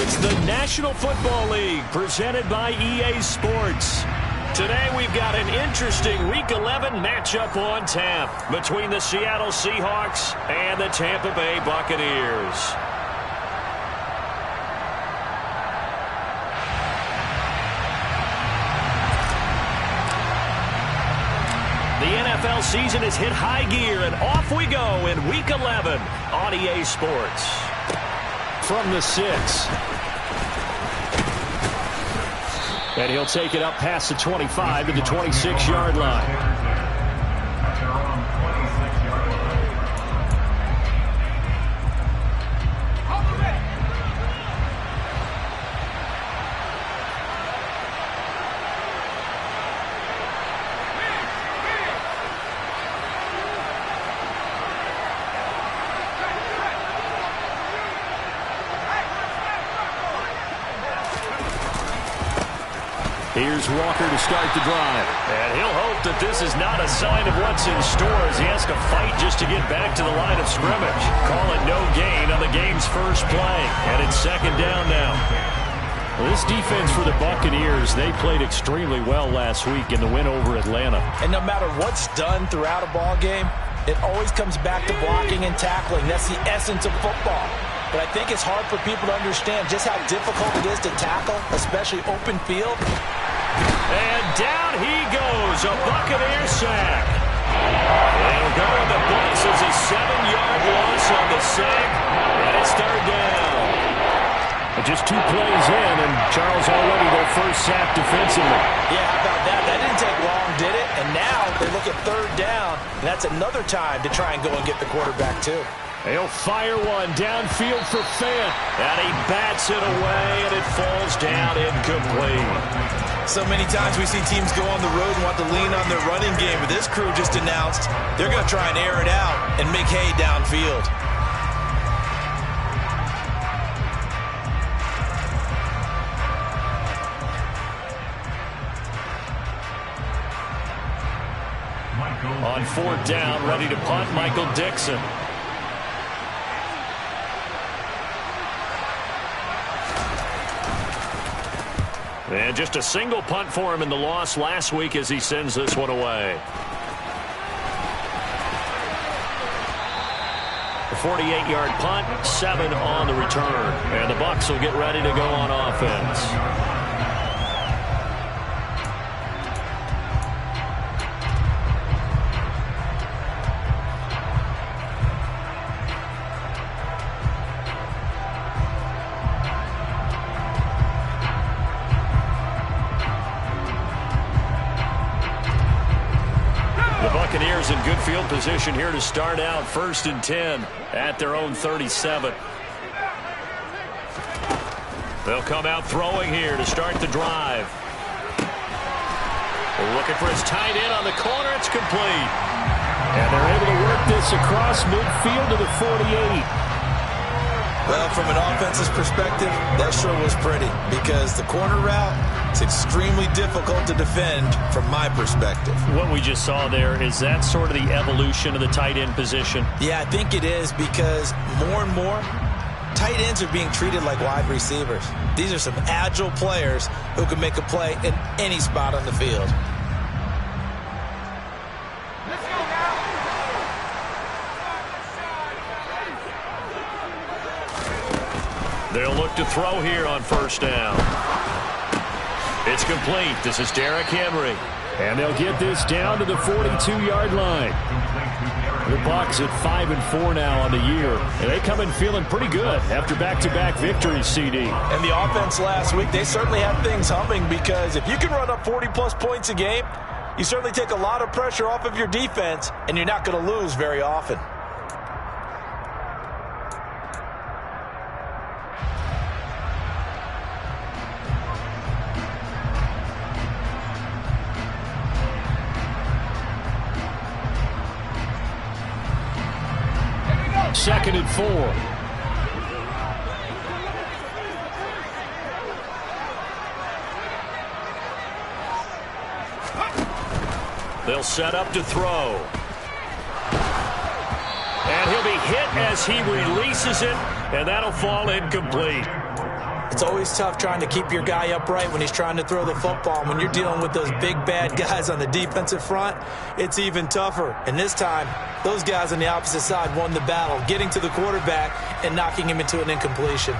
It's the National Football League presented by EA Sports. Today we've got an interesting Week 11 matchup on tap between the Seattle Seahawks and the Tampa Bay Buccaneers. The NFL season has hit high gear, and off we go in Week 11 on EA Sports. From the 6. And he'll take it up past the 25 to the 26-yard line. Here's Walker to start the drive. And he'll hope that this is not a sign of what's in store as he has to fight just to get back to the line of scrimmage. Call it no gain on the game's first play. And it's second down now. Well, this defense for the Buccaneers, they played extremely well last week in the win over Atlanta. And no matter what's done throughout a ball game, it always comes back to blocking and tackling. That's the essence of football. But I think it's hard for people to understand just how difficult it is to tackle, especially open field. And down he goes, a Buccaneer sack. They'll go in the books as a 7-yard loss on the sack, and it's third down. And just 2 plays in, and Charles already their first sack defensively. Yeah, how about that? That didn't take long, did it? And now they look at third down, and that's another time to try and go and get the quarterback too. He'll fire one downfield for Fant, and he bats it away, and it falls down incomplete. So many times we see teams go on the road and want to lean on their running game, but this crew just announced they're going to try and air it out and make hay downfield. On fourth down, ready to punt, Michael Dixon. And just a single punt for him in the loss last week as he sends this one away. A 48-yard punt, 7 on the return. And the Bucs will get ready to go on offense. Buccaneers in good field position here to start out 1st and 10 at their own 37. They'll come out throwing here to start the drive. Looking for his tight end on the corner. It's complete. And they're able to work this across midfield to the 48. Well, from an offensive perspective, that sure was pretty because the corner route is extremely difficult to defend from my perspective. What we just saw there, is that sort of the evolution of the tight end position? Yeah, I think it is because more and more tight ends are being treated like wide receivers. These are some agile players who can make a play in any spot on the field. They'll look to throw here on first down. It's complete. This is Derrick Henry. And they'll get this down to the 42-yard line. The Bucs at 5-4 now on the year. And they come in feeling pretty good after back-to-back victories, CD. And the offense last week, they certainly have things humming because if you can run up 40-plus points a game, you certainly take a lot of pressure off of your defense, and you're not going to lose very often. Second and 4. They'll set up to throw. And he'll be hit as he releases it, and that'll fall incomplete. It's always tough trying to keep your guy upright when he's trying to throw the football. When you're dealing with those big, bad guys on the defensive front, it's even tougher. And this time, those guys on the opposite side won the battle, getting to the quarterback and knocking him into an incompletion.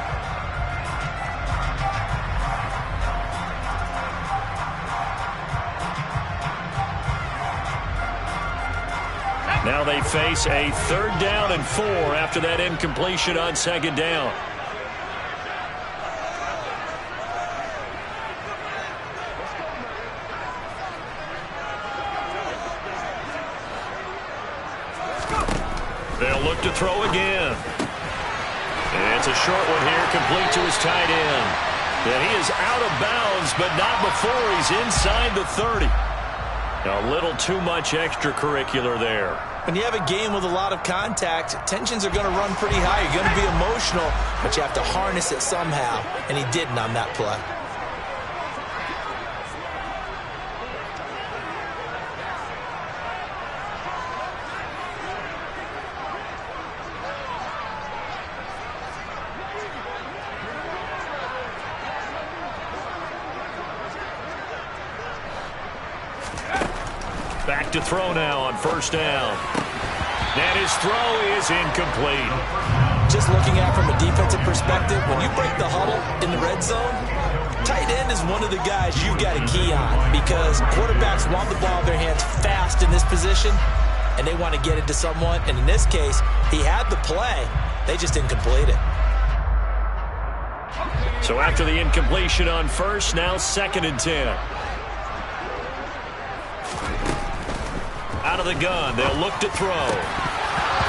Now they face a 3rd down and 4 after that incompletion on 2nd down. They'll look to throw again. And it's a short one here, complete to his tight end. And he is out of bounds, but not before he's inside the 30. A little too much extracurricular there. When you have a game with a lot of contact, tensions are going to run pretty high. You're going to be emotional, but you have to harness it somehow, and he didn't on that play. Back to throw now on 1st down. And his throw is incomplete. Just looking at it from a defensive perspective, when you break the huddle in the red zone, tight end is one of the guys you've got to key on because quarterbacks want the ball in their hands fast in this position, and they want to get it to someone. And in this case, he had the play. They just didn't complete it. So after the incompletion on 1st, now 2nd and 10. Out of the gun, they'll look to throw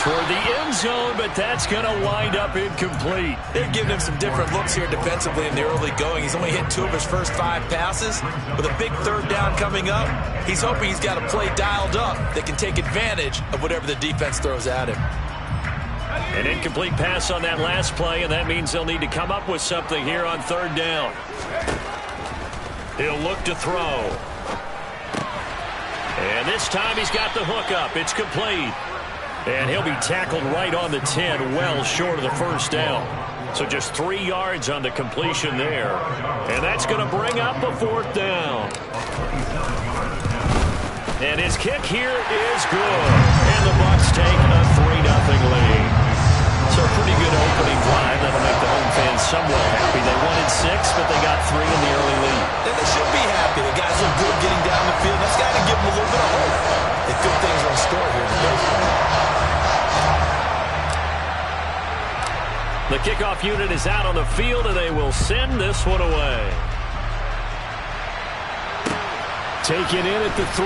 toward the end zone, but that's going to wind up incomplete. They're giving him some different looks here defensively in the early going. He's only hit 2 of his first 5 passes. With a big 3rd down coming up, he's hoping he's got a play dialed up that can take advantage of whatever the defense throws at him. An incomplete pass on that last play, and that means they'll need to come up with something here on 3rd down. He'll look to throw. And this time he's got the hook up. It's complete. And he'll be tackled right on the 10, well short of the 1st down. So just 3 yards on the completion there. And that's going to bring up a 4th down. And his kick here is good. And the Bucs take a 3-0 lead. So a pretty good opening drive. That'll make the home fans somewhat happy. They wanted 6, but they got 3 in the early lead. And they should be happy. The guys look good getting down the field. That's got to give them a little bit of hope that good things are in store here today. The kickoff unit is out on the field, and they will send this one away. Taken in at the 3.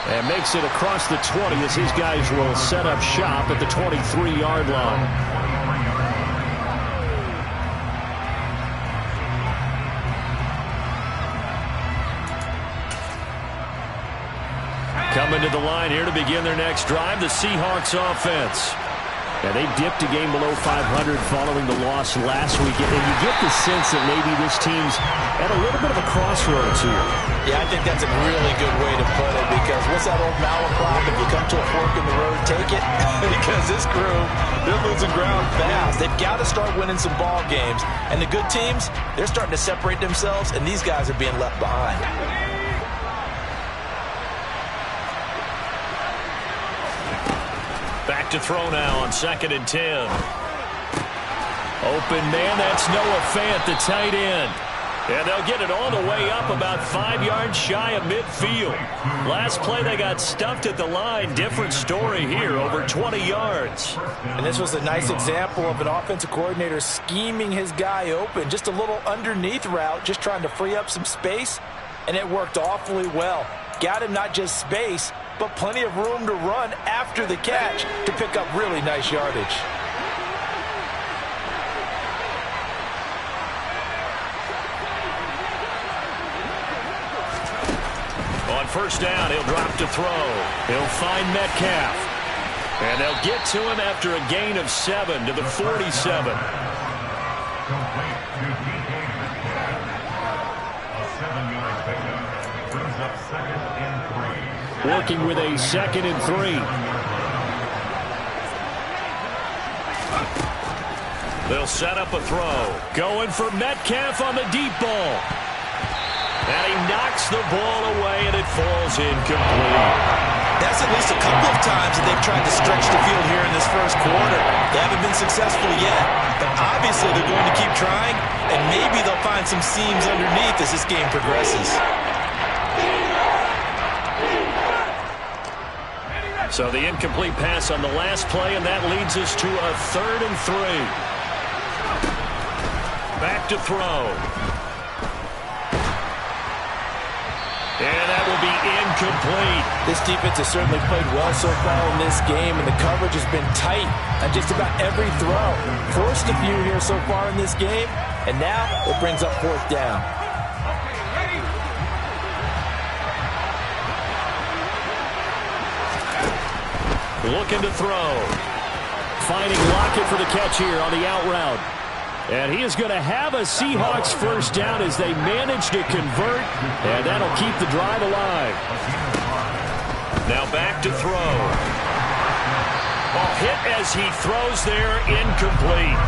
And makes it across the 20 as his guys will set up shop at the 23-yard line. Coming to the line here to begin their next drive, the Seahawks offense. And they dipped a game below 500 following the loss last week. And you get the sense that maybe this team's at a little bit of a crossroads here. Yeah, I think that's a really good way to put it because what's that old malaprop? If you come to a fork in the road, take it. Because this crew, they're losing ground fast. They've got to start winning some ball games. And the good teams, they're starting to separate themselves, and these guys are being left behind. Back to throw now on 2nd and 10. Open man, that's Noah Fant, the tight end. And they'll get it all the way up about 5 yards shy of midfield. Last play they got stuffed at the line. Different story here, over 20 yards. And this was a nice example of an offensive coordinator scheming his guy open. Just a little underneath route, just trying to free up some space. And it worked awfully well. Got him not just space, but plenty of room to run after the catch to pick up really nice yardage. On 1st down, he'll drop to throw. He'll find Metcalf. And they'll get to him after a gain of 7 to the 47. Working with a 2nd and 3. They'll set up a throw. Going for Metcalf on the deep ball. And he knocks the ball away, and it falls incomplete. That's at least a couple of times that they've tried to stretch the field here in this first quarter. They haven't been successful yet, but obviously they're going to keep trying, and maybe they'll find some seams underneath as this game progresses. So the incomplete pass on the last play, and that leads us to a 3rd and 3. Back to throw. And that will be incomplete. This defense has certainly played well so far in this game, and the coverage has been tight on just about every throw. Forced a few here so far in this game, and now it brings up 4th down. Looking to throw. Finding Lockett for the catch here on the out route. And he is going to have a Seahawks first down as they manage to convert, and that'll keep the drive alive. Now back to throw. Hit as he throws there, incomplete.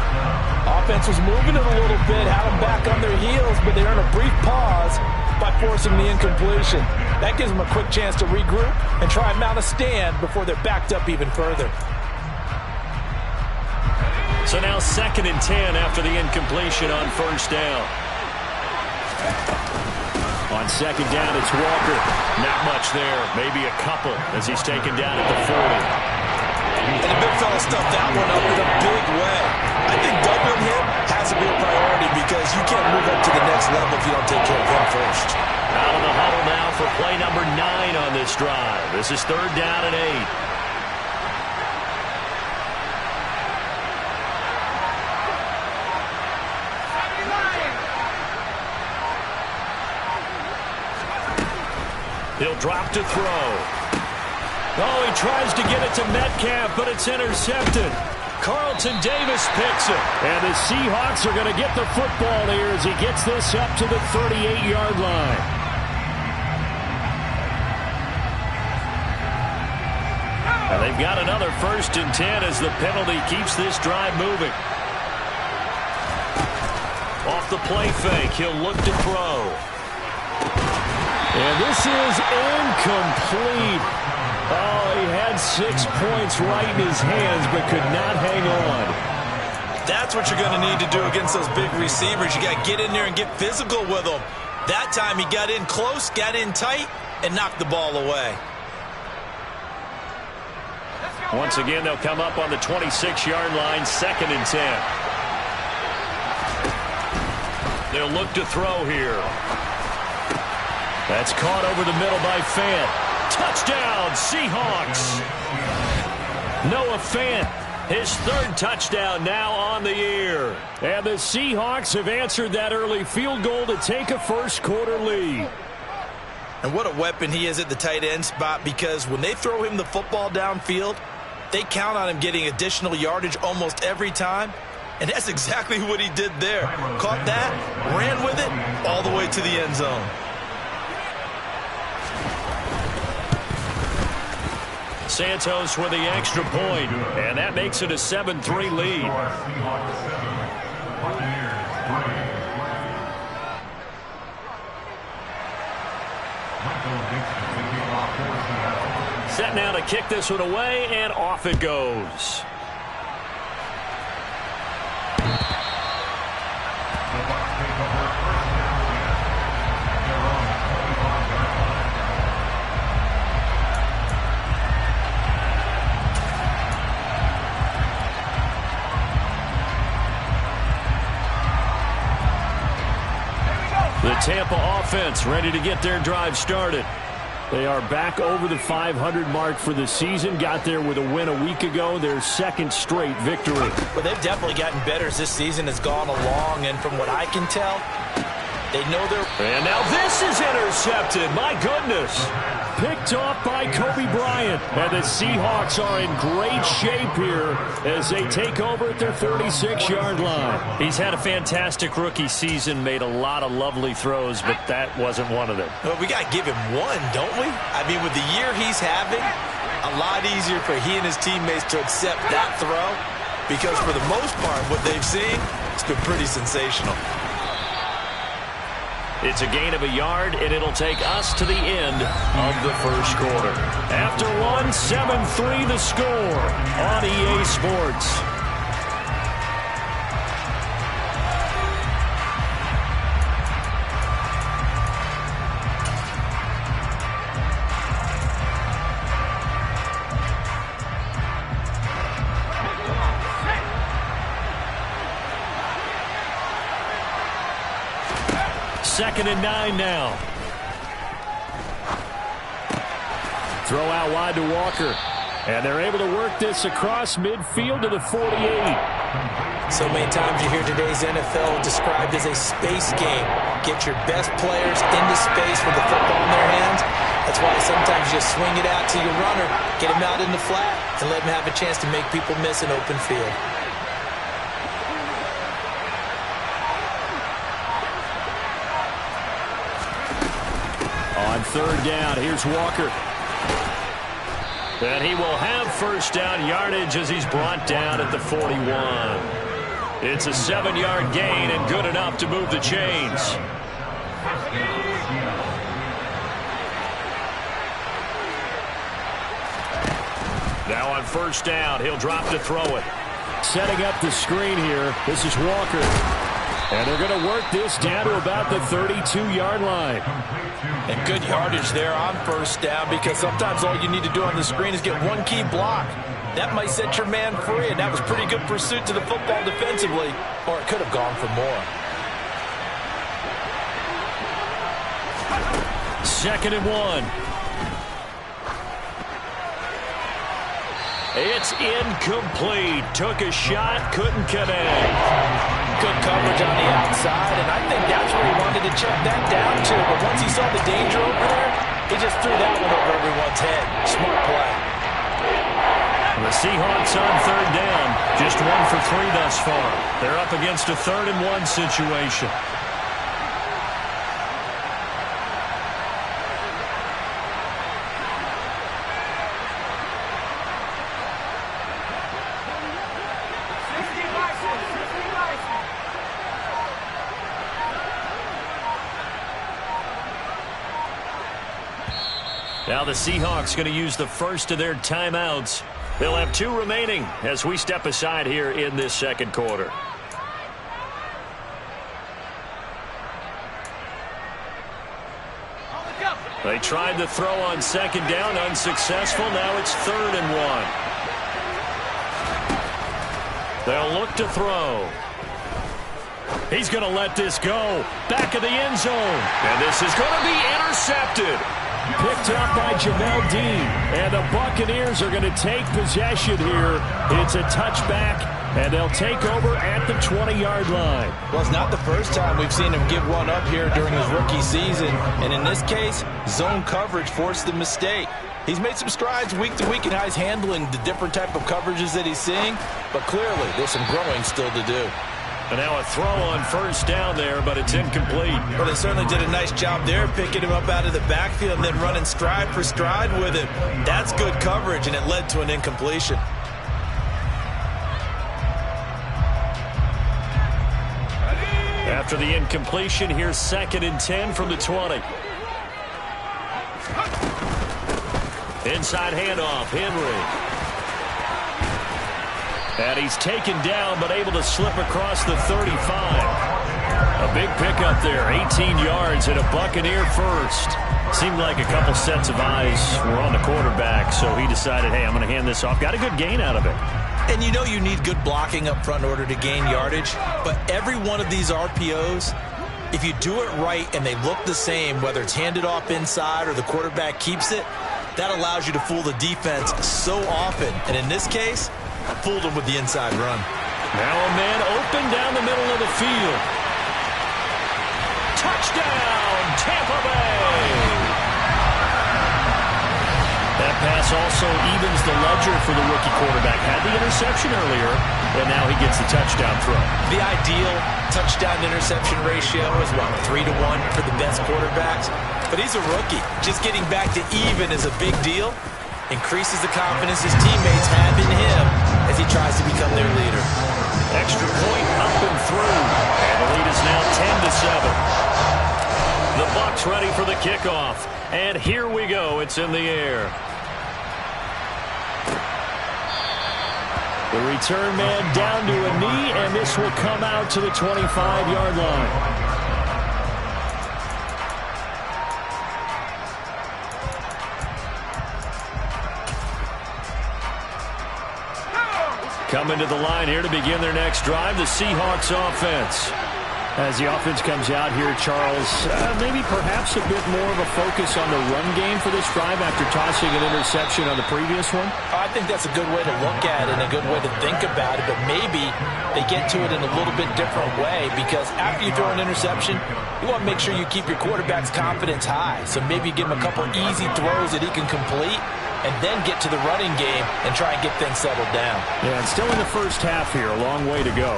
Offense was moving it a little bit, had them back on their heels, but they earned a brief pause by forcing the incompletion. That gives them a quick chance to regroup and try and mount a stand before they're backed up even further. So now 2nd and 10 after the incompletion on first down. On 2nd down, it's Walker. Not much there. Maybe a couple as he's taken down at the 40. And the big fella stuffed that one up in a big way. I think doubling him has to be a priority because you can't move up to the next level if you don't take care of him first. Out of the huddle now for play number 9 on this drive. This is 3rd down and 8. He'll drop to throw. Oh, he tries to get it to Metcalf, but it's intercepted. Carlton Davis picks it. And the Seahawks are going to get the football here as he gets this up to the 38-yard line. And they've got another 1st and 10 as the penalty keeps this drive moving. Off the play fake, he'll look to throw. And this is incomplete. Oh, he had 6 points right in his hands, but could not hang on. That's what you're going to need to do against those big receivers. You got to get in there and get physical with them. That time he got in close, got in tight, and knocked the ball away. Once again, they'll come up on the 26-yard line, 2nd and 10. They'll look to throw here. That's caught over the middle by Fant. Touchdown, Seahawks. Noah Fant, his 3rd touchdown now on the year. And the Seahawks have answered that early field goal to take a first quarter lead. And what a weapon he is at the tight end spot, because when they throw him the football downfield, they count on him getting additional yardage almost every time. And that's exactly what he did there. Caught that, ran with it, all the way to the end zone. Santos with the extra point, and that makes it a 7-3 lead. Set now to kick this one away, and off it goes. The Tampa offense ready to get their drive started. They are back over the 500 mark for the season. Got there with a win a week ago, their 2nd straight victory. Well, they've definitely gotten better as this season has gone along, and from what I can tell, they know they're... And now this is intercepted. My goodness. Picked off by Kobe Bryant. And the Seahawks are in great shape here as they take over at their 46-yard line. He's had a fantastic rookie season, made a lot of lovely throws, but that wasn't one of them. Well, we got to give him one, don't we? I mean, with the year he's having, a lot easier for he and his teammates to accept that throw because for the most part, what they've seen, it's been pretty sensational. It's a gain of a yard, and it'll take us to the end of the first quarter. After one, 7-3 the score on EA Sports. Second and 9 now. Throw out wide to Walker. And they're able to work this across midfield to the 48. So many times you hear today's NFL described as a space game. Get your best players into space with the football in their hands. That's why sometimes you just swing it out to your runner, get him out in the flat, and let him have a chance to make people miss an open field. On third down, here's Walker. And he will have first down yardage as he's brought down at the 41. It's a 7-yard gain and good enough to move the chains. Now on first down, he'll drop to throw it. Setting up the screen here, this is Walker. And they're going to work this down to about the 32-yard line. And good yardage there on first down, because sometimes all you need to do on the screen is get one key block. That might set your man free, and that was pretty good pursuit to the football defensively, or it could have gone for more. Second and 1. It's incomplete. Took a shot, couldn't connect. Good coverage on the outside, and I think that's where he wanted to check that down to. But once he saw the danger over there, he just threw that one over everyone's head. Smart play. The Seahawks on third down. Just 1 for 3 thus far. They're up against a 3rd and 1 situation. Now the Seahawks going to use the first of their timeouts. They'll have 2 remaining as we step aside here in this second quarter. They tried the throw on second down, unsuccessful. Now it's 3rd and 1. They'll look to throw. He's going to let this go. Back of the end zone. And this is going to be intercepted. Picked up by Jamel Dean. And the Buccaneers are going to take possession here. It's a touchback, and they'll take over at the 20-yard line. Well, it's not the first time we've seen him give one up here during his rookie season. And in this case, zone coverage forced the mistake. He's made some strides week to week in how he's handling the different type of coverages that he's seeing. But clearly, there's some growing still to do. And now a throw on first down there, but it's incomplete. Well, they certainly did a nice job there, picking him up out of the backfield and then running stride for stride with him. That's good coverage, and it led to an incompletion. After the incompletion, here's 2nd and 10 from the 20. Inside handoff, Henry. And he's taken down, but able to slip across the 35. A big pickup there, 18 yards and a Buccaneer first. Seemed like a couple sets of eyes were on the quarterback, so he decided, hey, I'm going to hand this off. Got a good gain out of it. And you know you need good blocking up front in order to gain yardage, but every one of these RPOs, if you do it right and they look the same, whether it's handed off inside or the quarterback keeps it, that allows you to fool the defense so often. And in this case, fooled him with the inside run. Now a man open down the middle of the field. Touchdown, Tampa Bay! That pass also evens the ledger for the rookie quarterback. Had the interception earlier, and now he gets the touchdown throw. The ideal touchdown-interception ratio is, what, 3-1 for the best quarterbacks? But he's a rookie. Just getting back to even is a big deal. Increases the confidence his teammates have in him as he tries to become their leader. kickoff. And here we go. It's in the air. The return man down to a knee, and this will come out to the 25-yard line. Coming to the line here to begin their next drive, the Seahawks offense. As the offense comes out here, Charles, maybe perhaps a bit more of a focus on the run game for this drive after tossing an interception on the previous one? I think that's a good way to look at it and a good way to think about it, but maybe they get to it in a little bit different way, because after you throw an interception, you want to make sure you keep your quarterback's confidence high. So maybe you give him a couple easy throws that he can complete, and then get to the running game and try and get things settled down. Yeah, and still in the first half here, a long way to go.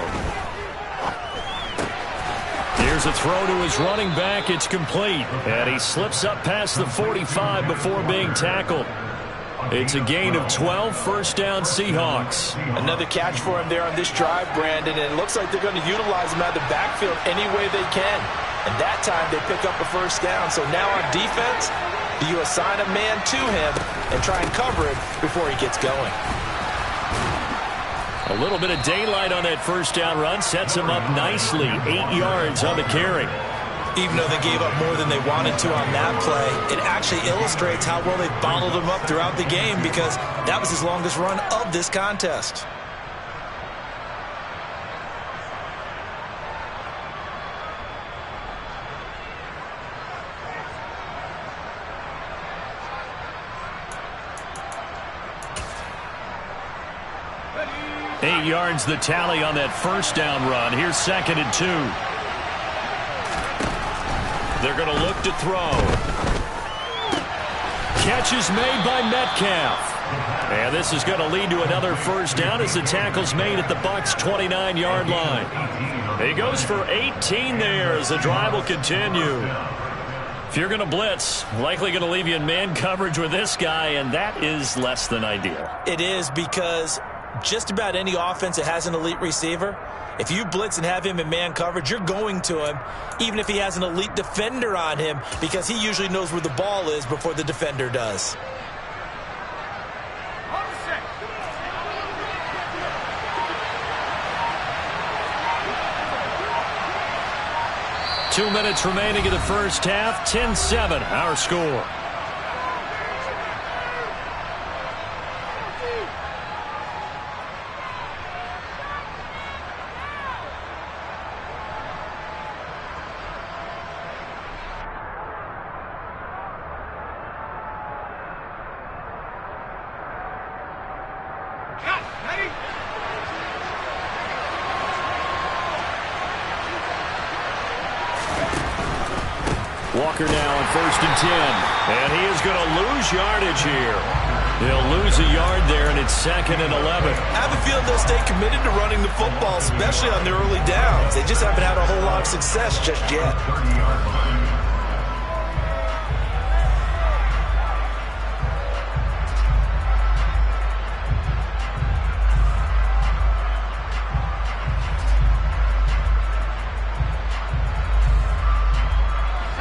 Here's a throw to his running back. It's complete. And he slips up past the 45 before being tackled. It's a gain of 12, first down Seahawks. Another catch for him there on this drive, Brandon, and it looks like they're going to utilize him out of the backfield any way they can. And that time they pick up a first down. So now on defense, do you assign a man to him and try and cover it before he gets going? A little bit of daylight on that first down run sets him up nicely. 8 yards on the carry. Even though they gave up more than they wanted to on that play, it actually illustrates how well they bottled him up throughout the game, because that was his longest run of this contest. Eight yards the tally on that first down run. Here's 2nd and 2. They're going to look to throw. Catch is made by Metcalf. And this is going to lead to another first down as the tackle's made at the Bucs' 29-yard line. He goes for 18 there as the drive will continue. If you're going to blitz, likely going to leave you in man coverage with this guy, and that is less than ideal. It is, because just about any offense that has an elite receiver, if you blitz and have him in man coverage, you're going to him, even if he has an elite defender on him, because he usually knows where the ball is before the defender does. Two minutes remaining in the first half. 10-7, our score. Walker now on 1st and 10. And he is going to lose yardage here. He'll lose a yard there, and it's 2nd and 11. I have a feeling they'll stay committed to running the football, especially on their early downs. They just haven't had a whole lot of success just yet.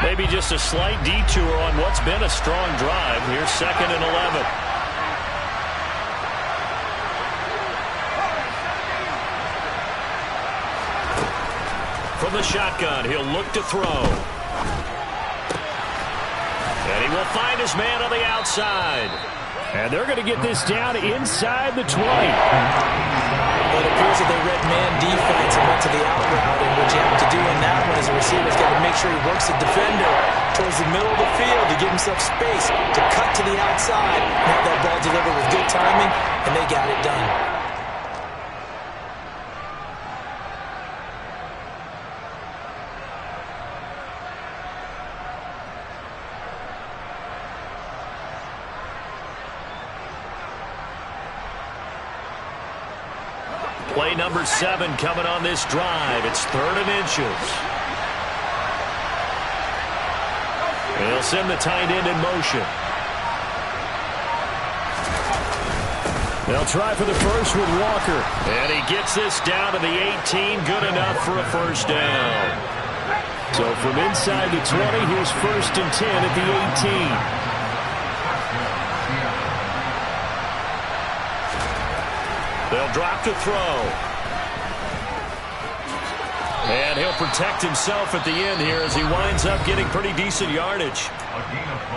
Maybe just a slight detour on what's been a strong drive. Here's 2nd and 11. From the shotgun, he'll look to throw. And he will find his man on the outside. And they're going to get this down inside the 20. Well, it appears that they read man defense and went to the out route, and what you have to do in that one as a receiver is got to make sure he works the defender towards the middle of the field to give himself space to cut to the outside and have that ball delivered with good timing, and they got it done. Play number 7 coming on this drive. It's 3rd and inches. They'll send the tight end in motion. They'll try for the first with Walker. And he gets this down to the 18. Good enough for a first down. So from inside the 20, here's 1st and 10 at the 18. They'll drop to throw. And he'll protect himself at the end here as he winds up getting pretty decent yardage.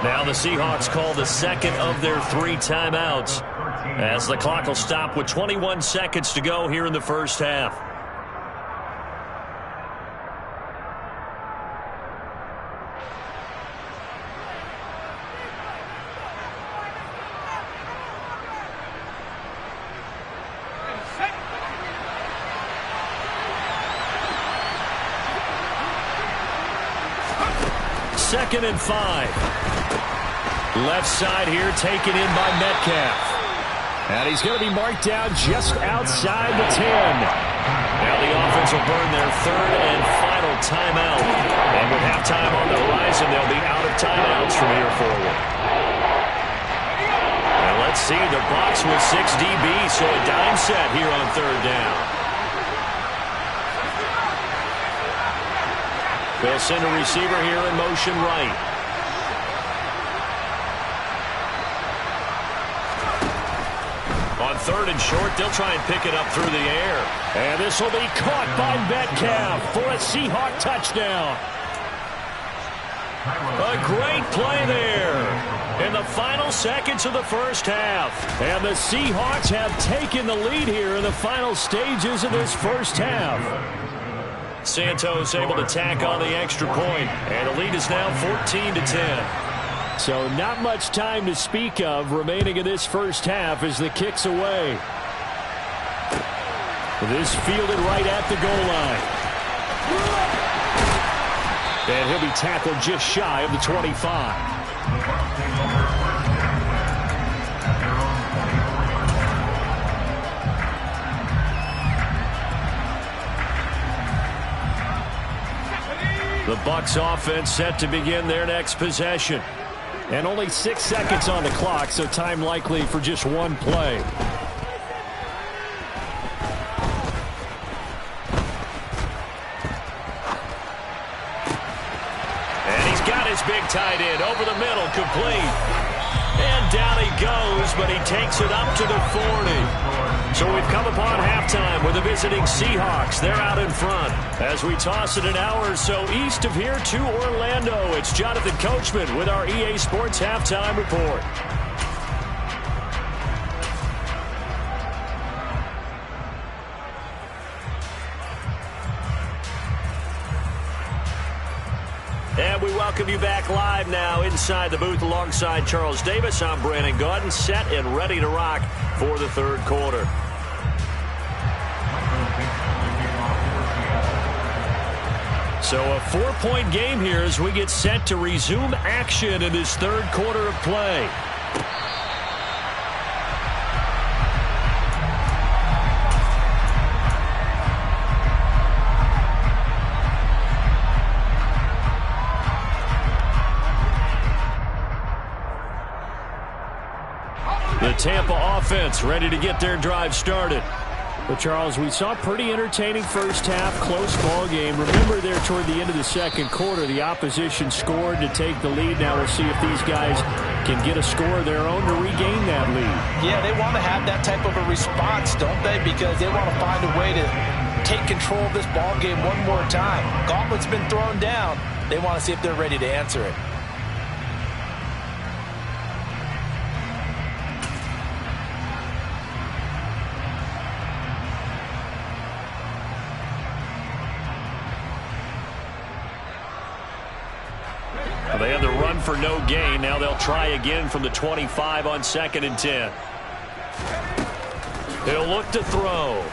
Now the Seahawks call the second of their 3 timeouts, as the clock will stop with 21 seconds to go here in the first half. Second and 5. Left side here taken in by Metcalf. And he's going to be marked down just outside the 10. Now the offense will burn their 3rd and final timeout. And with halftime on the horizon, they'll be out of timeouts from here forward. And let's see, the box with 6 DBs, so a dime set here on 3rd down. They'll send a receiver here in motion right. On 3rd and short, they'll try and pick it up through the air. And this will be caught by Metcalf for a Seahawk touchdown. A great play there in the final seconds of the first half. And the Seahawks have taken the lead here in the final stages of this first half. Santos able to tack on the extra point, and the lead is now 14-10. So not much time to speak of remaining in this first half as the kick's away. This fielded right at the goal line. And he'll be tackled just shy of the 25. The Bucs offense set to begin their next possession. And only 6 seconds on the clock, so time likely for just one play. And he's got his big tight end over the middle, complete. And down he goes, but he takes it up to the 40. So we've come upon halftime with the visiting Seahawks. They're out in front. As we toss it an hour or so east of here to Orlando, it's Jonathan Coachman with our EA Sports Halftime Report. And we welcome you back live now inside the booth alongside Charles Davis. I'm Brandon Gaudin, set and ready to rock for the 3rd quarter. So a 4-point game here as we get set to resume action in this 3rd quarter of play. The Tampa offense ready to get their drive started. But, Charles, we saw a pretty entertaining first half, close ball game. Remember there toward the end of the 2nd quarter, the opposition scored to take the lead. Now we'll see if these guys can get a score of their own to regain that lead. Yeah, they want to have that type of a response, don't they? Because they want to find a way to take control of this ball game one more time. Gauntlet's been thrown down. They want to see if they're ready to answer it. They had the run for no gain. Now they'll try again from the 25 on 2nd and 10. He'll look to throw.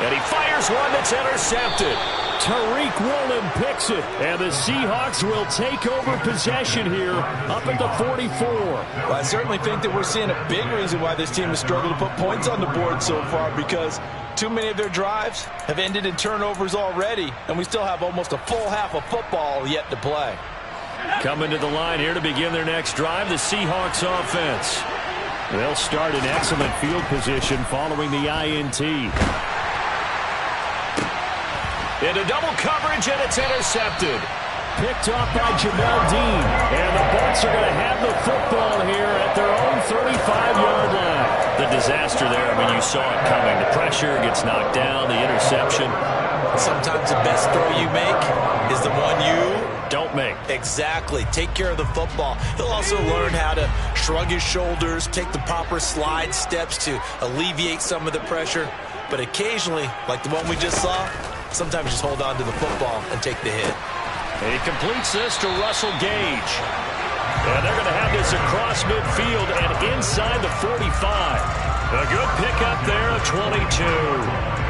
And he fires one that's intercepted. Tariq Woolen picks it. And the Seahawks will take over possession here up at the 44. Well, I certainly think that we're seeing a big reason why this team has struggled to put points on the board so far, because too many of their drives have ended in turnovers already, and we still have almost a full half of football yet to play. Coming to the line here to begin their next drive, the Seahawks offense. They'll start in excellent field position following the INT. Into double coverage, and it's intercepted. Picked off by Jamel Dean. And the Bucs are going to have the football here at their own 35-yard line. The disaster there, I mean, you saw it coming. The pressure gets knocked down, the interception. Sometimes the best throw you make is the one you don't make. Exactly. Take care of the football. He'll also learn how to shrug his shoulders, take the proper slide steps to alleviate some of the pressure. But occasionally, like the one we just saw, sometimes just hold on to the football and take the hit. He completes this to Russell Gage. And they're going to have this across midfield and inside the 45. A good pickup there of 22.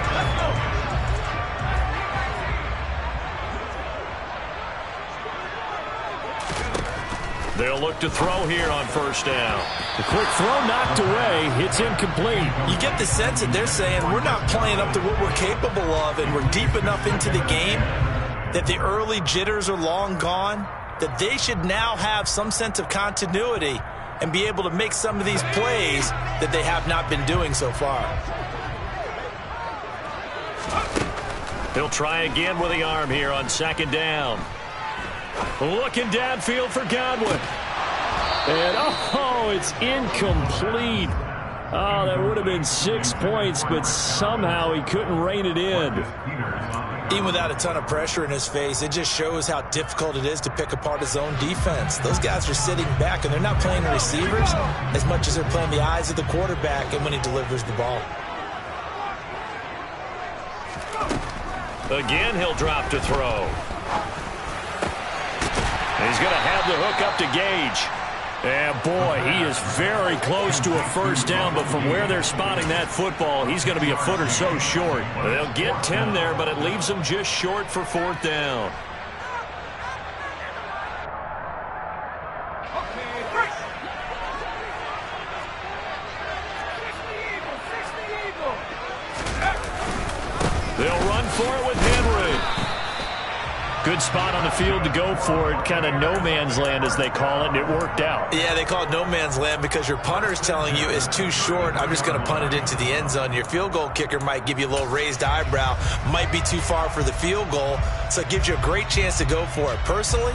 They'll look to throw here on first down. The quick throw knocked away. It's incomplete. You get the sense that they're saying we're not playing up to what we're capable of, and we're deep enough into the game that the early jitters are long gone, that they should now have some sense of continuity and be able to make some of these plays that they have not been doing so far. He'll try again with the arm here on second down. Looking downfield for Godwin. And, oh, it's incomplete. Oh, that would have been 6 points, but somehow he couldn't rein it in. Even without a ton of pressure in his face, it just shows how difficult it is to pick apart his own defense. Those guys are sitting back, and they're not playing the receivers as much as they're playing the eyes of the quarterback and when he delivers the ball. Again, he'll drop to throw. He's going to have the hook up to Gage. And, boy, he is very close to a first down, but from where they're spotting that football, he's going to be a foot or so short. They'll get 10 there, but it leaves them just short for fourth down. They'll run for it with Henry. Good spot on the field to go for it. Kind of no man's land, as they call it, and it worked out. Yeah, they call it no man's land because your punter is telling you it's too short. I'm just going to punt it into the end zone. Your field goal kicker might give you a little raised eyebrow. Might be too far for the field goal, so it gives you a great chance to go for it. Personally,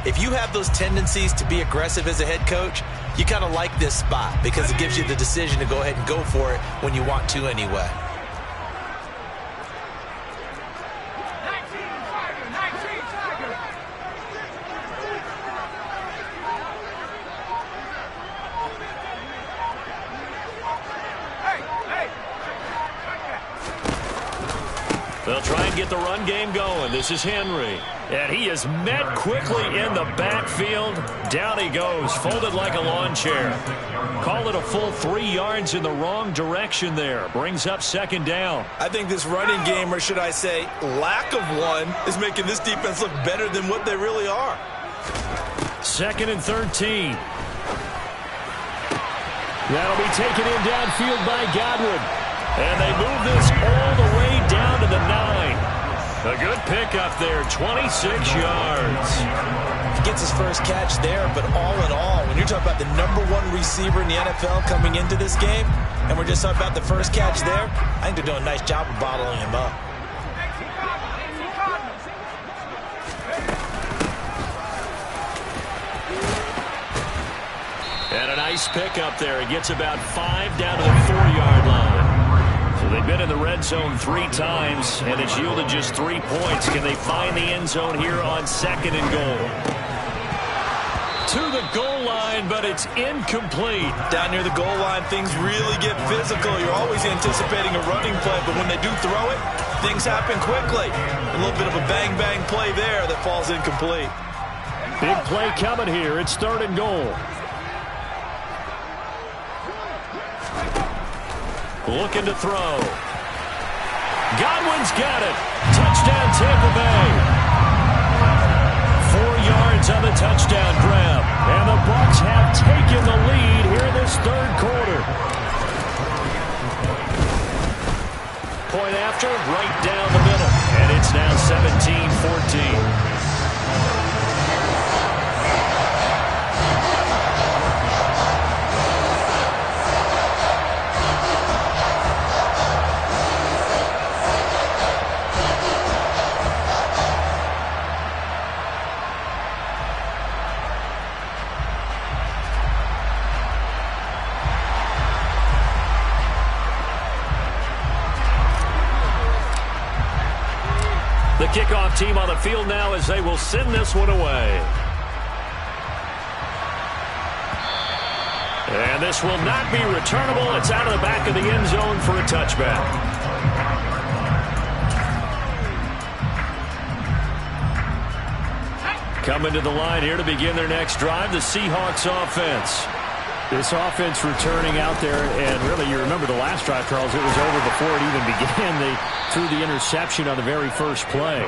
if you have those tendencies to be aggressive as a head coach, you kind of like this spot because it gives you the decision to go ahead and go for it when you want to anyway. They'll try and get the run game going. This is Henry. And he is met quickly in the backfield. Down he goes, folded like a lawn chair. Call it a full 3 yards in the wrong direction there. Brings up second down. I think this running game, or should I say lack of one, is making this defense look better than what they really are. 2nd and 13. That'll be taken in downfield by Godwin. And they move this all the way down to the 9. A good pickup there, 26 yards. He gets his first catch there, but all in all, when you're talking about the #1 receiver in the NFL coming into this game, and we're just talking about the first catch there, I think they're doing a nice job of bottling him up. And a nice pickup there. He gets about 5 down to the 4-yard line. So they've been in the red zone 3 times, and it's yielded just 3 points. Can they find the end zone here on 2nd and goal? To the goal line, but it's incomplete. Down near the goal line, things really get physical. You're always anticipating a running play, but when they do throw it, things happen quickly. A little bit of a bang-bang play there that falls incomplete. Big play coming here. It's 3rd and goal. Looking to throw. Godwin's got it. Touchdown, Tampa Bay. 4 yards on the touchdown grab. And the Bucs have taken the lead here in this 3rd quarter. Point after, right down the middle. And it's now 17-14. The kickoff team on the field now as they will send this one away. And this will not be returnable. It's out of the back of the end zone for a touchback. Coming to the line here to begin their next drive, the Seahawks offense. This offense returning out there, and really, you remember the last drive, Charles, it was over before it even began. They threw the interception on the very first play.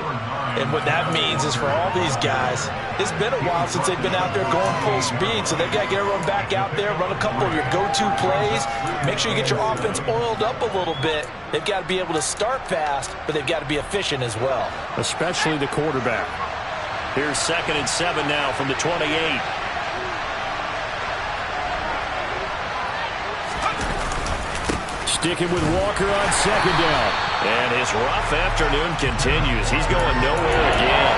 And what that means is for all these guys, it's been a while since they've been out there going full speed, so they've got to get everyone back out there, run a couple of your go-to plays, make sure you get your offense oiled up a little bit. They've got to be able to start fast, but they've got to be efficient as well. Especially the quarterback. Here's 2nd and 7 now from the 28. Sticking with Walker on 2nd down. And his rough afternoon continues. He's going nowhere again.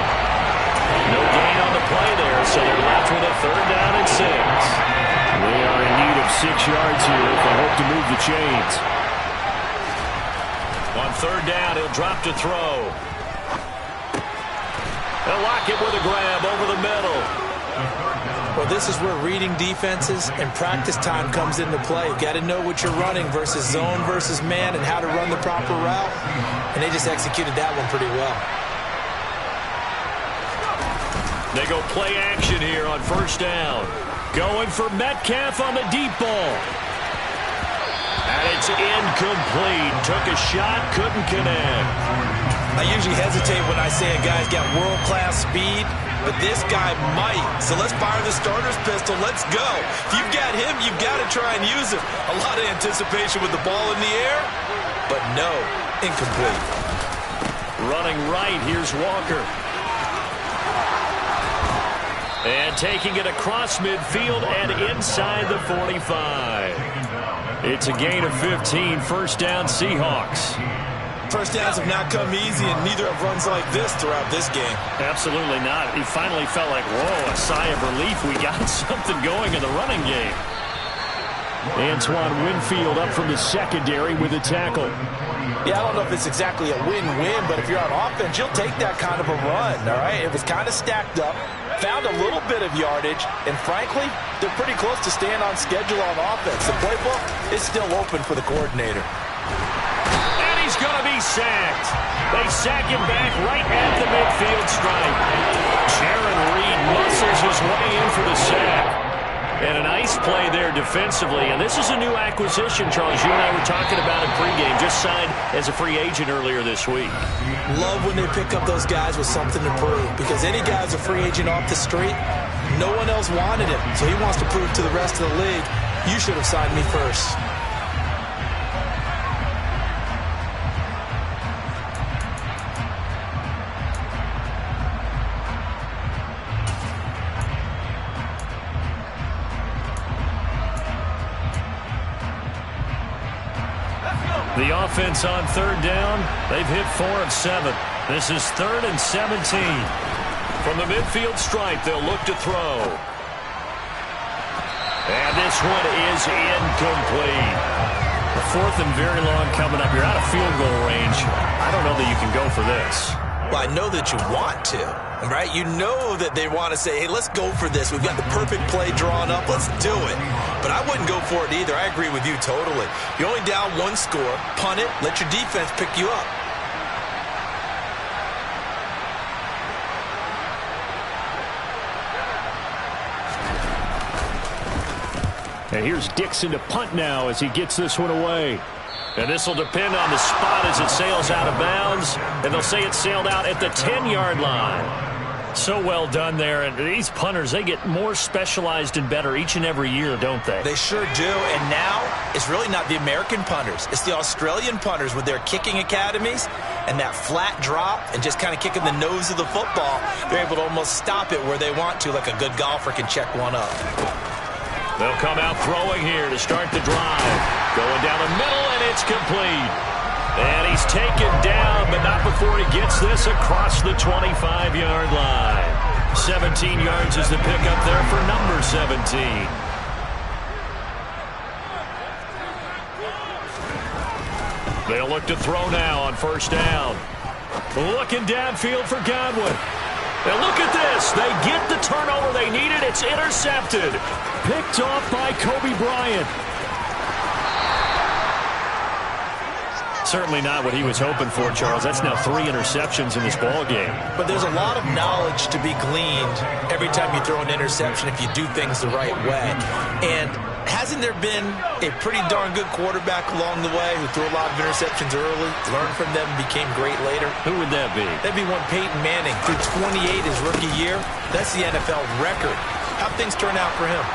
No gain on the play there, so they're left with a 3rd down and 6. They are in need of 6 yards here if they hope to move the chains. On 3rd down, he'll drop to throw. They'll lock it with a grab over the middle. Well, this is where reading defenses and practice time comes into play. You've got to know what you're running versus zone versus man and how to run the proper route. And they just executed that one pretty well. They go play action here on 1st down. Going for Metcalf on the deep ball. And it's incomplete. Took a shot, couldn't connect. I usually hesitate when I say a guy's got world-class speed, but this guy might. So let's fire the starter's pistol. Let's go. If you've got him, you've got to try and use him. A lot of anticipation with the ball in the air, but no, incomplete. Running right, here's Walker. And taking it across midfield and inside the 45. It's a gain of 15, 1st down Seahawks. First downs have not come easy, and neither have runs like this throughout this game. Absolutely not. He finally felt like, whoa, a sigh of relief. We got something going in the running game. Antoine Winfield up from the secondary with a tackle. Yeah, I don't know if it's exactly a win-win, but if you're on offense, you'll take that kind of a run, all right? It was kind of stacked up, found a little bit of yardage, and frankly, they're pretty close to staying on schedule on offense. The playbook is still open for the coordinator. He's going to be sacked. They sack him back right at the midfield stripe. Jaron Reed muscles his way in for the sack. And a nice play there defensively. And this is a new acquisition, Charles. You and I were talking about it pregame. Just signed as a free agent earlier this week. Love when they pick up those guys with something to prove. Because any guy's a free agent off the street, no one else wanted him. So he wants to prove to the rest of the league, you should have signed me first. The offense on 3rd down, they've hit 4 of 7. This is 3rd and 17. From the midfield stripe, they'll look to throw. And this one is incomplete. The 4th and very long coming up. You're out of field goal range. I don't know that you can go for this. Well, I know that you want to, right? You know that they want to say, hey, let's go for this. We've got the perfect play drawn up. Let's do it. But I wouldn't go for it either. I agree with you totally. You're only down 1 score. Punt it. Let your defense pick you up. And here's Dixon to punt now as he gets this one away. And this will depend on the spot as it sails out of bounds. And they'll say it sailed out at the 10-yard line. So well done there. And these punters, they get more specialized and better each and every year, don't they? They sure do. And now it's really not the American punters. It's the Australian punters with their kicking academies and that flat drop and just kind of kicking the nose of the football. They're able to almost stop it where they want to, like a good golfer can check one up. They'll come out throwing here to start the drive. Going down the middle, and it's complete. And he's taken down, but not before he gets this across the 25-yard line. 17 yards is the pickup there for number 17. They'll look to throw now on 1st down. Looking downfield for Godwin. And look at this. They get the turnover they needed. It's intercepted. Picked off by Kobe Bryant. Certainly not what he was hoping for, Charles. That's now 3 interceptions in this ball game. But there's a lot of knowledge to be gleaned every time you throw an interception if you do things the right way. And hasn't there been a pretty darn good quarterback along the way who threw a lot of interceptions early, learned from them, and became great later? Who would that be? That'd be one Peyton Manning. Threw 28 his rookie year. That's the NFL record. How'd things turn out for him?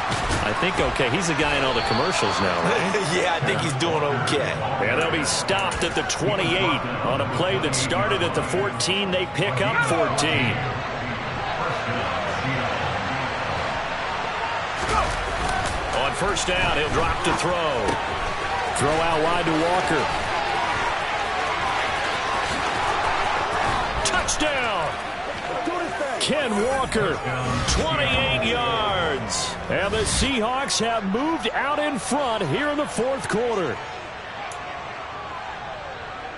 I think okay. He's the guy in all the commercials now, right? Yeah, I think he's doing okay. And they'll be stopped at the 28 on a play that started at the 14. They pick up 14. On first down, he'll drop to throw. Throw out wide to Walker. Touchdown! Ken Walker, 28 yards. And the Seahawks have moved out in front here in the fourth quarter.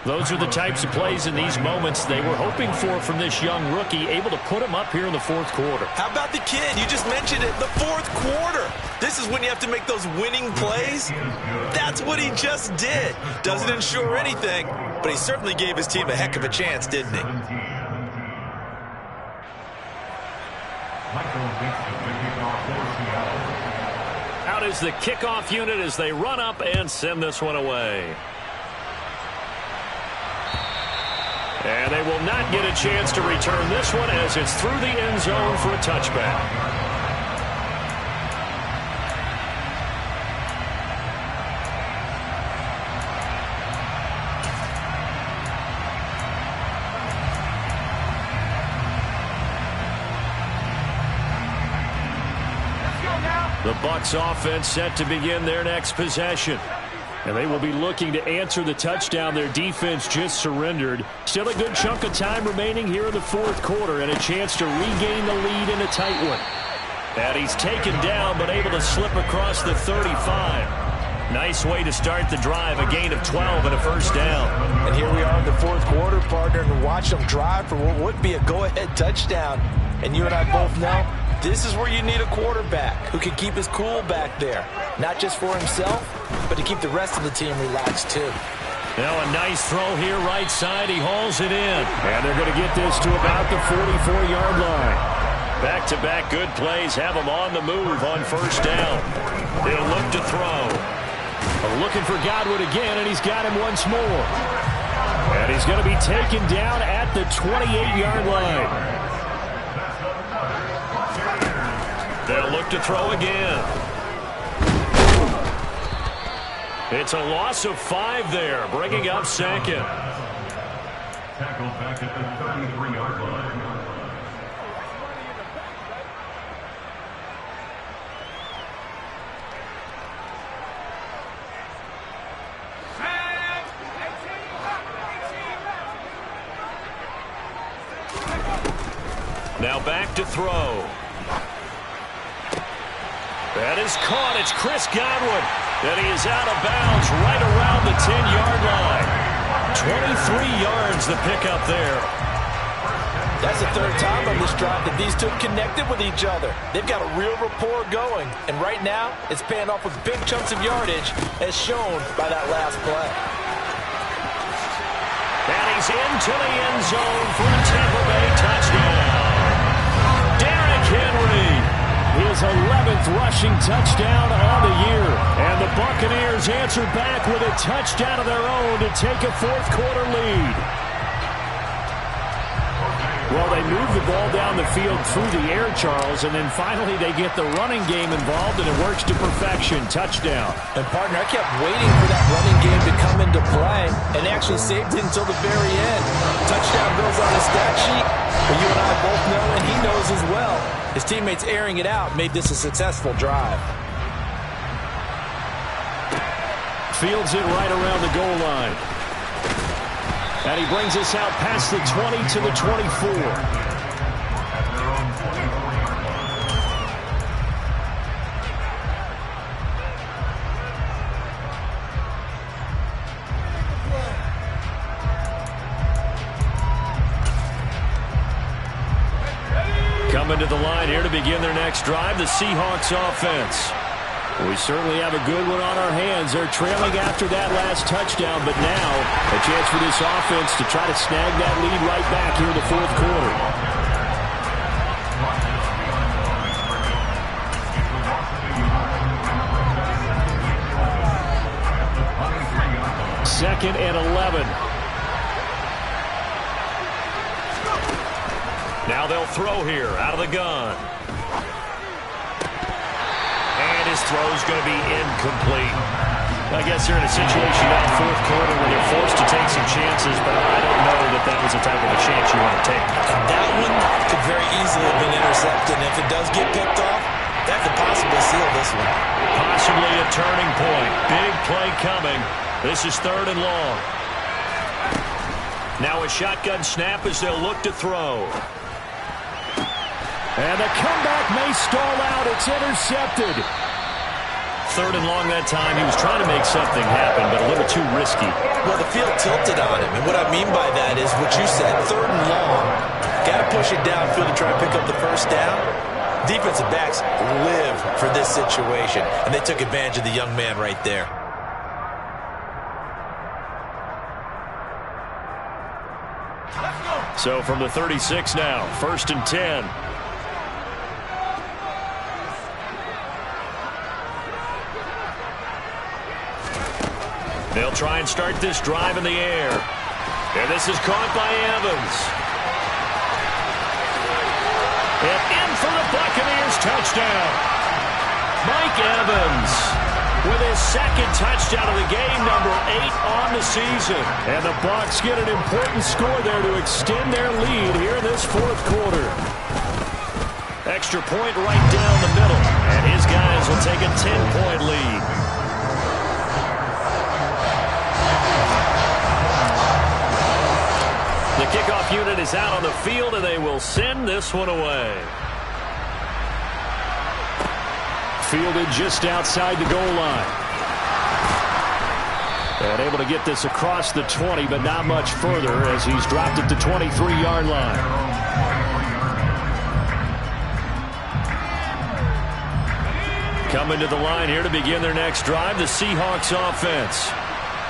Those are the types of plays in these moments they were hoping for from this young rookie, able to put him up here in the fourth quarter. How about the kid? You just mentioned it, the fourth quarter. This is when you have to make those winning plays. That's what he just did. Doesn't ensure anything, but he certainly gave his team a heck of a chance, didn't he? Out is the kickoff unit as they run up and send this one away. And they will not get a chance to return this one as it's through the end zone for a touchback. The Bucs offense set to begin their next possession. And they will be looking to answer the touchdown their defense just surrendered. Still a good chunk of time remaining here in the fourth quarter and a chance to regain the lead in a tight one. And he's taken down but able to slip across the 35. Nice way to start the drive, a gain of 12 and a first down. And here we are in the fourth quarter, partner, and watch them drive for what would be a go-ahead touchdown. And you and I both know this is where you need a quarterback who can keep his cool back there. Not just for himself, but to keep the rest of the team relaxed too. Now a nice throw here right side. He hauls it in. And they're going to get this to about the 44-yard line. Back-to-back good plays have him on the move on first down. He'll look to throw. Looking for Godwin again, and he's got him once more. And he's going to be taken down at the 28-yard line. They'll look to throw again. It's a loss of 5 there, bringing up second. Tackle back at the 33-yard line. Now back to throw. That is caught. It's Chris Godwin. And he is out of bounds right around the 10-yard line. 23 yards the pickup there. That's the third time on this drive that these two connected with each other. They've got a real rapport going. And right now, it's paying off with big chunks of yardage as shown by that last play. And he's into the end zone for a Tampa Bay touchdown. Derrick Henry. His 11th rushing touchdown on the year. And the Buccaneers answer back with a touchdown of their own to take a fourth quarter lead. Well, they move the ball down the field through the air, Charles, and then finally they get the running game involved, and it works to perfection. Touchdown. And, partner, I kept waiting for that running game to come into play and actually saved it until the very end. Touchdown goes on the stat sheet, but you and I both know, and he knows as well, his teammates airing it out made this a successful drive. Fields it right around the goal line. And he brings us out past the 20 to the 24. Coming to the line here to begin their next drive, the Seahawks offense. We certainly have a good one on our hands. They're trailing after that last touchdown, but now a chance for this offense to try to snag that lead right back here in the fourth quarter. Second and 11. Now they'll throw here out of the gun. And his throw's going to be incomplete. I guess they're in a situation now, fourth quarter, where they're forced to take some chances, but I don't know that that was the type of a chance you want to take. That one could very easily have been intercepted. And if it does get picked off, that could possibly seal this one. Possibly a turning point. Big play coming. This is third and long. Now a shotgun snap as they'll look to throw. And the comeback may stall out. It's intercepted. Third and long that time. He was trying to make something happen, but a little too risky. Well, the field tilted on him. And what I mean by that is what you said, third and long. Got to push it downfield to try and pick up the first down. Defensive backs live for this situation, and they took advantage of the young man right there. So from the 36 now, first and 10. They'll try and start this drive in the air. And this is caught by Evans. And in for the Buccaneers touchdown. Mike Evans with his second touchdown of the game, number 8 on the season. And the Bucs get an important score there to extend their lead here in this fourth quarter. Extra point right down the middle. And his guys will take a 10-point lead. The kickoff unit is out on the field, and they will send this one away. Fielded just outside the goal line. And able to get this across the 20, but not much further as he's dropped it to 23-yard line. Coming to the line here to begin their next drive, the Seahawks offense.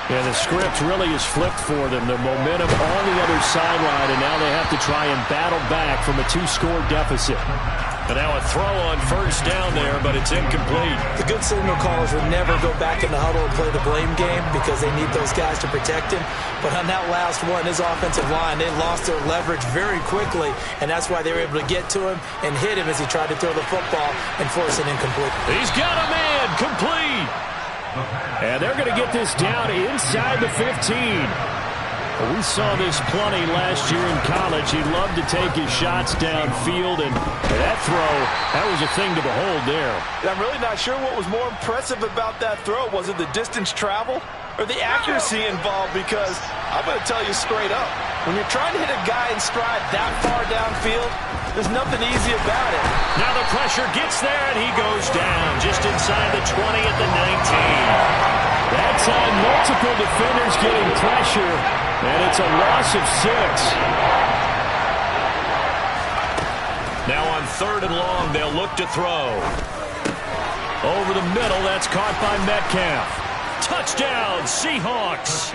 And the script really is flipped for them. The momentum on the other sideline, and now they have to try and battle back from a 2-score deficit. And now a throw on first down there, but it's incomplete. The good signal callers would never go back in the huddle and play the blame game because they need those guys to protect him. But on that last one, his offensive line, they lost their leverage very quickly, and that's why they were able to get to him and hit him as he tried to throw the football and force it incomplete. He's got a man, complete. And they're going to get this down inside the 15. We saw this plenty last year in college. He loved to take his shots downfield, and that throw, that was a thing to behold there. I'm really not sure what was more impressive about that throw. Was it the distance travel or the accuracy involved? Because I'm going to tell you straight up, when you're trying to hit a guy in stride that far downfield, there's nothing easy about it. Now the pressure gets there, and he goes down just inside the 20 at the 19. That's on multiple defenders getting pressure, and it's a loss of 6. Now on third and long, they'll look to throw. Over the middle, that's caught by Metcalf. Touchdown, Seahawks.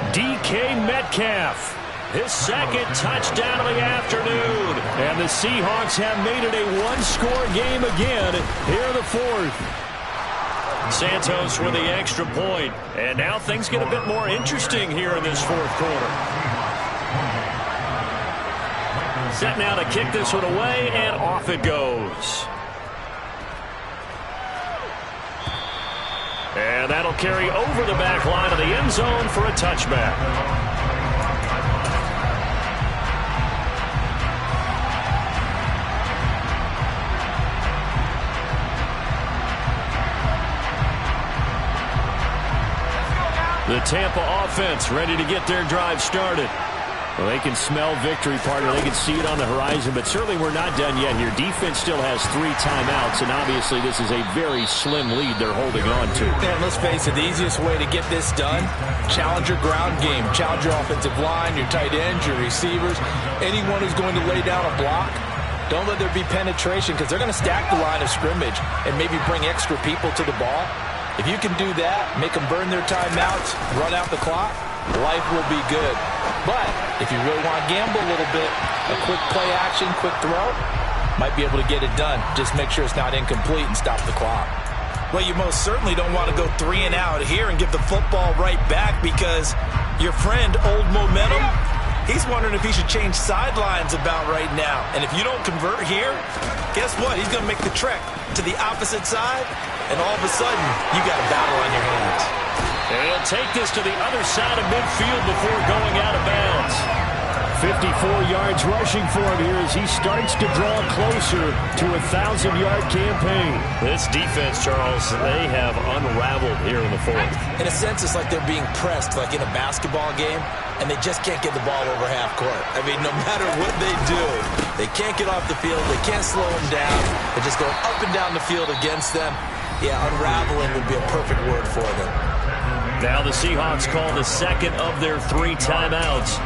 DK Metcalf. His second touchdown of the afternoon. And the Seahawks have made it a one-score game again here in the fourth. Santos with the extra point. And now things get a bit more interesting here in this fourth quarter. Set now to kick this one away, and off it goes. And that'll carry over the back line of the end zone for a touchback. The Tampa offense ready to get their drive started. Well, they can smell victory, partner. They can see it on the horizon, but certainly we're not done yet here. Defense still has 3 timeouts, and obviously this is a very slim lead they're holding on to. And let's face it, the easiest way to get this done, challenge your ground game. Challenge your offensive line, your tight ends, your receivers, anyone who's going to lay down a block. Don't let there be penetration because they're going to stack the line of scrimmage and maybe bring extra people to the ball. If you can do that, make them burn their timeouts, run out the clock, life will be good. But if you really want to gamble a little bit, a quick play action, quick throw, might be able to get it done. Just make sure it's not incomplete and stop the clock. Well, you most certainly don't want to go 3 and out here and give the football right back because your friend, Old Momentum, he's wondering if he should change sidelines about right now. And if you don't convert here, guess what? He's going to make the trek to the opposite side, and all of a sudden, you got a battle on your hands. And he'll take this to the other side of midfield before going out of bounds. 54 yards rushing for him here as he starts to draw closer to a 1,000-yard campaign. This defense, Charles, they have unraveled here in the fourth. In a sense, it's like they're being pressed like in a basketball game, and they just can't get the ball over half court. I mean, no matter what they do, they can't get off the field. They can't slow them down. They're just going up and down the field against them. Yeah, unraveling would be a perfect word for them. Now the Seahawks call the second of their 3 timeouts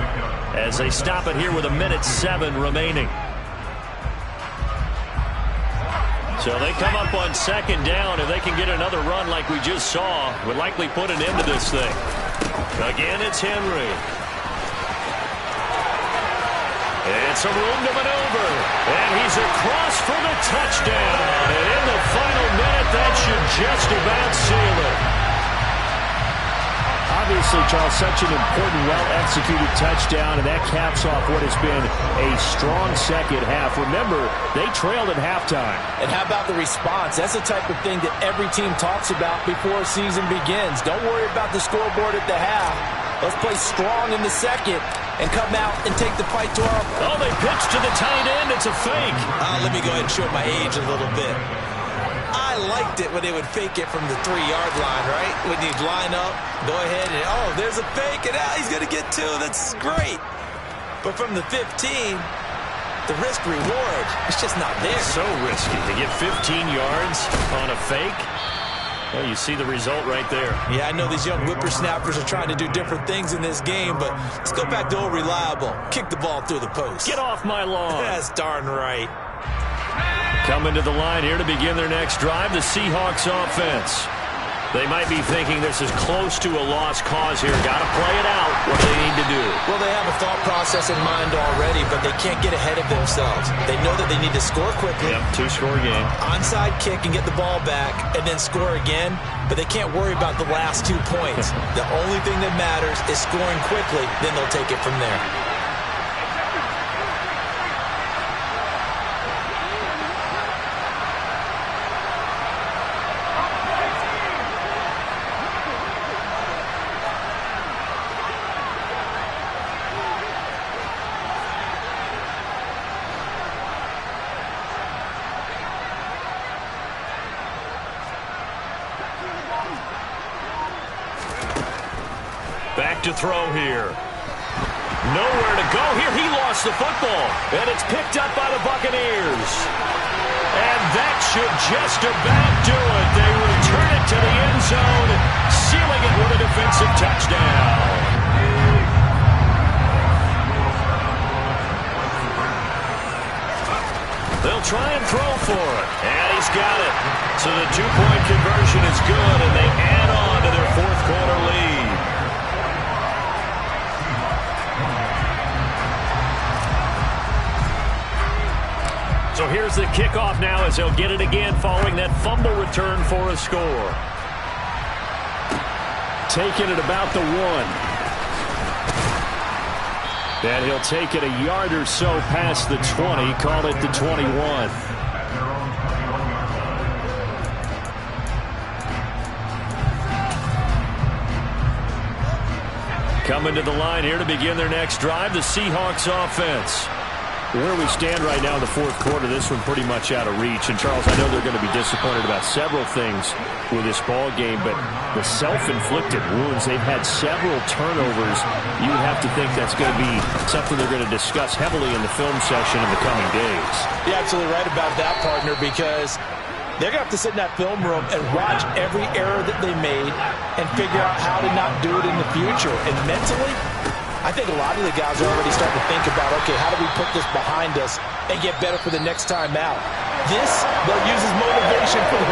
as they stop it here with 1:07 remaining. So they come up on second down. If they can get another run like we just saw, would likely put an end to this thing. Again, it's Henry. It's a room to maneuver. And he's across for the touchdown. And in the final minute, that should just about seal it. Obviously, Charles, such an important, well-executed touchdown, and that caps off what has been a strong second half. Remember, they trailed at halftime. And how about the response? That's the type of thing that every team talks about before a season begins. Don't worry about the scoreboard at the half. Let's play strong in the second and come out and take the fight to our... Oh, they pitch to the tight end. It's a fake. Let me go ahead and show my age a little bit. I liked it when they would fake it from the 3-yard line, right? When you'd line up, go ahead and, oh, there's a fake, and he's going to get 2. That's great. But from the 15, the risk-reward, it's just not there. So risky to get 15 yards on a fake. Well, you see the result right there. Yeah, I know these young whippersnappers are trying to do different things in this game, but let's go back to old reliable. Kick the ball through the post. Get off my lawn. That's darn right. Coming to the line here to begin their next drive, the Seahawks offense. They might be thinking this is close to a lost cause here. Got to play it out. What do they need to do? Well, they have a thought process in mind already, but they can't get ahead of themselves. They know that they need to score quickly. Yep, 2-score game. Onside kick and get the ball back and then score again, but they can't worry about the last 2 points. The only thing that matters is scoring quickly, then they'll take it from there. Back to throw here. Nowhere to go here. He lost the football. And it's picked up by the Buccaneers. And that should just about do it. They return it to the end zone, sealing it with a defensive touchdown. They'll try and throw for it. And he's got it. So the 2-point conversion is good, and they add on to their 4th quarter lead. So here's the kickoff now as they'll get it again following that fumble return for a score. Taking it about the 1. And he'll take it a yard or so past the 20, call it the 21. Coming to the line here to begin their next drive, the Seahawks offense. Where we stand right now in the 4th quarter, this one pretty much out of reach. And, Charles, I know they're going to be disappointed about several things with this ball game, but the self-inflicted wounds, they've had several turnovers. You would have to think that's going to be something they're going to discuss heavily in the film session in the coming days. You're absolutely right about that, partner, because they're going to have to sit in that film room and watch every error that they made and figure out how to not do it in the future. And mentally, I I think a lot of the guys are already starting to think about, okay, how do we put this behind us and get better for the next time out? This, they'll use as motivation for the